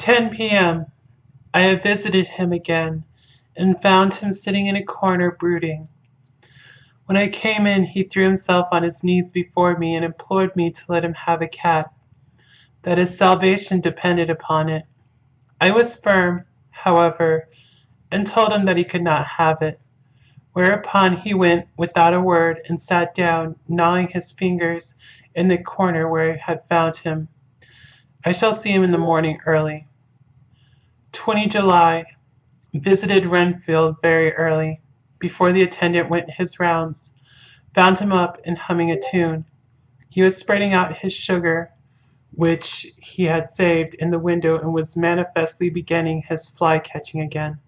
10 p.m. I have visited him again, and found him sitting in a corner brooding. When I came in, he threw himself on his knees before me and implored me to let him have a cat, that his salvation depended upon it. I was firm, however, and told him that he could not have it, whereupon he went without a word and sat down, gnawing his fingers in the corner where I had found him. I shall see him in the morning early. 20 July. Visited Renfield very early, before the attendant went his rounds. Found him up and humming a tune. He was spreading out his sugar, which he had saved, in the window, and was manifestly beginning his fly-catching again,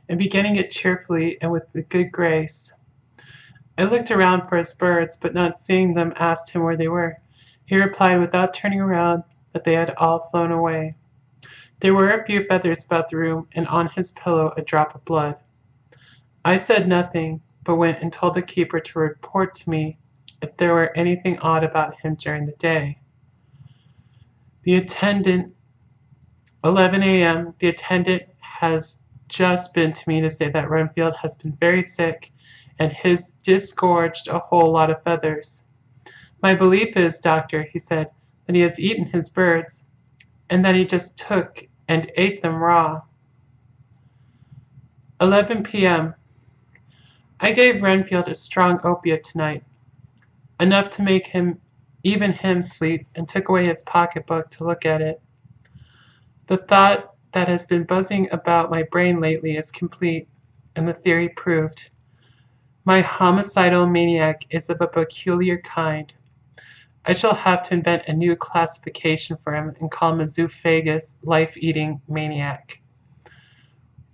and beginning it cheerfully and with a good grace. I looked around for his birds, but not seeing them, asked him where they were. He replied, without turning around, that they had all flown away. There were a few feathers about the room, and on his pillow a drop of blood. I said nothing, but went and told the keeper to report to me if there were anything odd about him during the day. The attendant, 11 a.m., the attendant has just been to me to say that Renfield has been very sick and has disgorged a whole lot of feathers. My belief is, doctor, he said, that he has eaten his birds, and that he just took and ate them raw. 11 p.m. I gave Renfield a strong opiate tonight, enough to make even him sleep, and took away his pocketbook to look at it. The thought that has been buzzing about my brain lately is complete, and the theory proved. My homicidal maniac is of a peculiar kind. I shall have to invent a new classification for him and call him a zoophagous, life-eating maniac.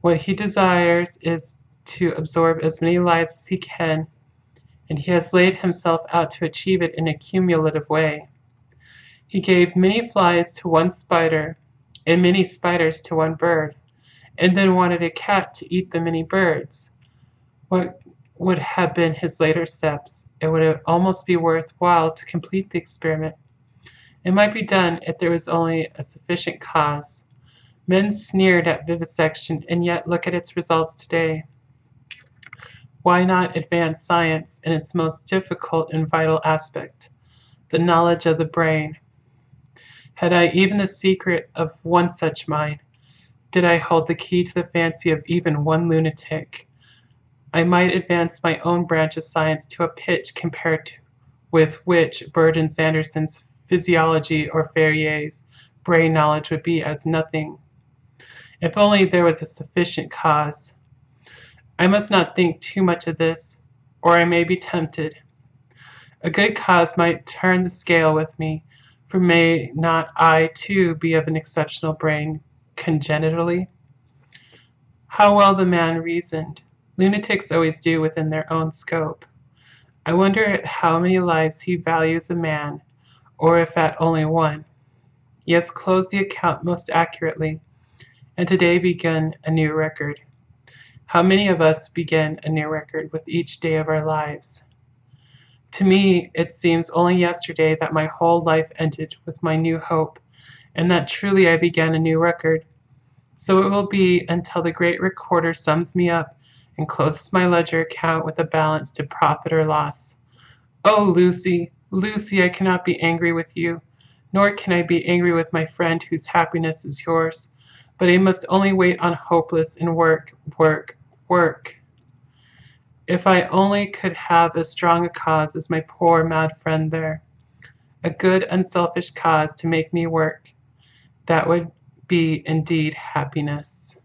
What he desires is to absorb as many lives as he can, and he has laid himself out to achieve it in a cumulative way. He gave many flies to one spider and many spiders to one bird, and then wanted a cat to eat the many birds. What would have been his later steps? It would almost be worthwhile to complete the experiment. It might be done if there was only a sufficient cause. Men sneered at vivisection, and yet look at its results today. Why not advance science in its most difficult and vital aspect, the knowledge of the brain? Had I even the secret of one such mind, did I hold the key to the fancy of even one lunatic, I might advance my own branch of science to a pitch compared with which Bird and Sanderson's physiology or Ferrier's brain knowledge would be as nothing. If only there was a sufficient cause. I must not think too much of this, or I may be tempted. A good cause might turn the scale with me, for may not I, too, be of an exceptional brain, congenitally? How well the man reasoned! Lunatics always do within their own scope. I wonder at how many lives he values a man, or if at only one. He has closed the account most accurately, and today begun a new record. How many of us begin a new record with each day of our lives? To me, it seems only yesterday that my whole life ended with my new hope, and that truly I began a new record. So it will be until the great recorder sums me up and closes my ledger account with a balance to profit or loss. Oh, Lucy, Lucy, I cannot be angry with you, nor can I be angry with my friend whose happiness is yours, but I must only wait on hopeless and work. If I only could have as strong a cause as my poor mad friend there, a good unselfish cause to make me work, that would be indeed happiness.